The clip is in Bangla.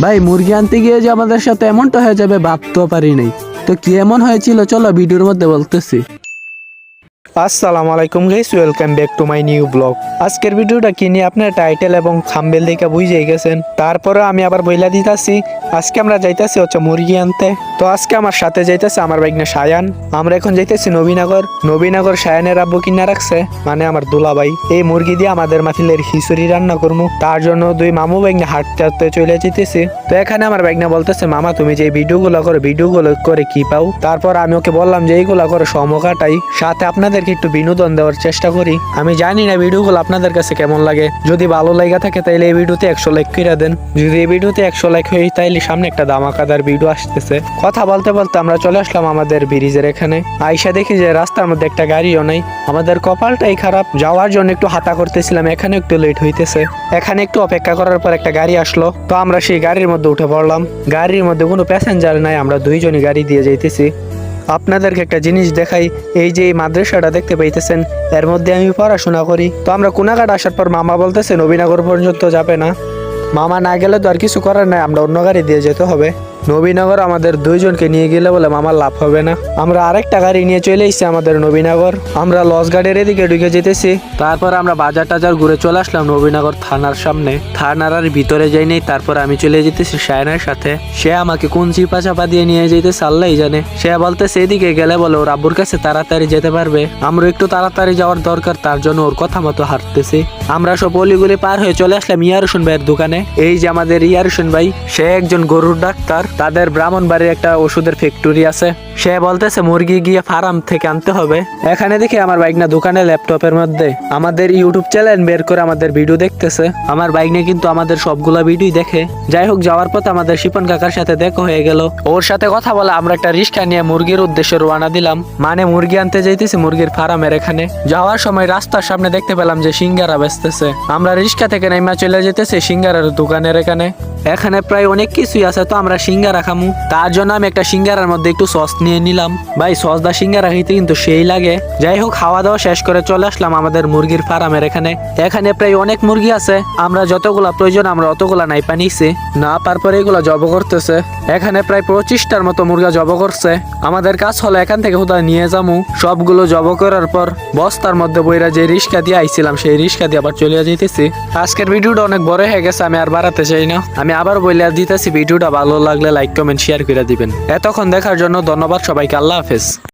ভাই মুরগি আনতে গিয়ে যে আমাদের সাথে এমনটা হয়ে যাবে ভাবতেও পারি নাই। তো কি এমন হয়েছিল চলো ভিডিওর মধ্যে বলতেছি। আসসালামু আলাইকুম guys, welcome back to my new blog. আজকের ভিডিওটা কি নিয়ে আপনার টাইটেল এবং থাম্বনেল দেখে বুঝেই গেছেন। তারপরে আমি আবার বইলা দিতাছি, আজকে আমরা যাইতাছি হচ্ছে মুরগি আনতে। তো আজকে আমার সাথে যাইতেছে আমার বাইকনা সায়ান। আমরা এখন যাইতেছি নবীনগর সায়ানের আব্বু কিনা রাখছে, মানে আমার দুলাভাই। এই মুরগি দিয়ে আমাদের মাহফিলের খিচুড়ি রান্না করবো। তার জন্য দুই মামু বাইকনা হাঁটতে চলে যেতেছি। তো এখানে আমার বাইকনা বলতেছে, মামা তুমি যে ভিডিওগুলো করে কি পাও? তারপর আমি ওকে বললাম যে এইগুলা করে সমকাটাই, সাথে আপনাদেরকে একটু বিনোদন দেওয়ার চেষ্টা করি। আমি জানি না ভিডিওগুলো আপনাদের কাছে কেমন লাগে। যদি ভালো লাগা থাকে তাইলে এই ভিডিওতে 100 লাইক করে দেন। যদি এই ভিডিওতে 100 লাইক হয় তাইলে সামনে একটা ধামাকাদার ভিডিও আসতেছে। কথা বলতে বলতে আমরা চলে আসলাম আমাদের ব্রিজের এখানে। আইসা দেখি যে রাস্তার মধ্যে একটা গাড়িও নাই। আমাদের কপালটাই খারাপ, যাওয়ার জন্য একটু হাতা করতেছিলাম, এখানে একটু লেট হইতেছে। এখানে একটু অপেক্ষা করার পর একটা গাড়ি আসলো। তো আমরা সেই গাড়ির মধ্যে উঠে পড়লাম। গাড়ির মধ্যে কোনো প্যাসেঞ্জার নাই, আমরা দুইজনই গাড়ি দিয়ে যাইতেছি। আপনাদেরকে একটা জিনিস দেখাই, এই যে এই মাদ্রাসাটা দেখতে পাইতেছেন, এর মধ্যে আমি পড়াশোনা করি। তো আমরা কোনাঘাট আসার পর মামা বলতেছে নবীনগর পর্যন্ত যাবে না। মামা না গেলে তো আর কিছু করার নাই, আমরা অন্য গাড়ি দিয়ে যেতে হবে। নবীনগর আমাদের দুইজনকে নিয়ে গেলে বলে মামার লাভ হবে না। আমরা আরেকটা গাড়ি নিয়ে চলে এসেছি আমাদের নবীনগর। আমরা লস গাড়ির এদিকে ঢুকে যেতেছি। তারপর আমরা বাজার টাজার ঘুরে চলে আসলাম নবীনগর থানার সামনে। থানার আর ভিতরে যাই নাই। তারপর আমি চলে যেতেছি সায়নের সাথে। সে আমাকে কোন চিপা চাপা দিয়ে নিয়ে যেতেছে আল্লাহই জানে। সে বলতেছে এদিকে গেলে বলে ওর আব্বুর কাছে তাড়াতাড়ি যেতে পারবে। আমরা একটু তাড়াতাড়ি যাওয়ার দরকার, তার জন্য ওর কথা মতো হাঁটতেছি। আমরা সব অলিগুলি পার হয়ে চলে আসলাম ইয়ারুসুন ভাইয়ের দোকানে। এই যে আমাদের ইয়ারুসুন ভাই, সে একজন গরুর ডাক্তার। তাদের ব্রাহ্মণবাড়ির একটা ওষুধের ফ্যাক্টরি আছে। সে বলতেছে মুরগি গিয়ে ফার্ম থেকে আনতে হবে। এখানে দেখে আমার বাইক না দোকানে ল্যাপটপের মধ্যে আমাদের ইউটিউব চ্যানেল বের করে আমাদের ভিডিও দেখতেছে। আমার বাইক নিয়ে কিন্তু আমাদের সবগুলা ভিডিও দেখে। যাই হোক, যাওয়ার পথে আমাদের শিপন কাকার সাথে দেখা হয়ে গেল। ওর সাথে কথা বলে আমরা একটা রিক্সা নিয়ে মুরগির উদ্দেশ্যে রওনা দিলাম। মানে মুরগি আনতে যাইতেছি মুরগির ফার্মের এখানে। যাওয়ার সময় রাস্তার সামনে দেখতে পেলাম যে সিঙ্গারা বেচতেছে। আমরা রিক্সা থেকে নাইমা চলে যেতেছি সিঙ্গারার দোকানের এখানে। এখানে প্রায় অনেক কিছুই আছে, তো আমরা সিঙ্গারা খামু। তার জন্য আমি একটা সিঙ্গারার মধ্যে একটু সস নিয়ে নিলাম। ভাই সস দা সিঙ্গারা খেতে কিন্তু সেই লাগে। যাই হোক, খাওয়া দাওয়া শেষ করে চলে আসলাম আমাদের মুরগির ফার্মের এখানে। এখানে প্রায় অনেক মুরগি আছে। আমরা যতগুলা প্রয়োজন আমরা অতগুলা নাইপা নিছি। না তারপরে এগুলা জব করতেছে। এখানে প্রায় 25টার মতো মুরগা জব করছে। আমাদের কাজ হলো এখান থেকে হুদা নিয়ে যামু। সবগুলো জব করার পর বস্তার মধ্যে বইরা যে রিক্সা দিয়ে আইছিলাম সেই রিক্সা দিয়ে আবার চলে যেতেছি। আজকের ভিডিওটা অনেক বড় হয়ে গেছে, আমি আর বাড়াতে চাই না। আমি আবার বলে দিতেছি, ভিডিওটা ভালো লাগলে লাইক কমেন্ট শেয়ার করে দিবেন। এতক্ষণ দেখার জন্য ধন্যবাদ সবাইকে। আল্লাহ হাফেজ।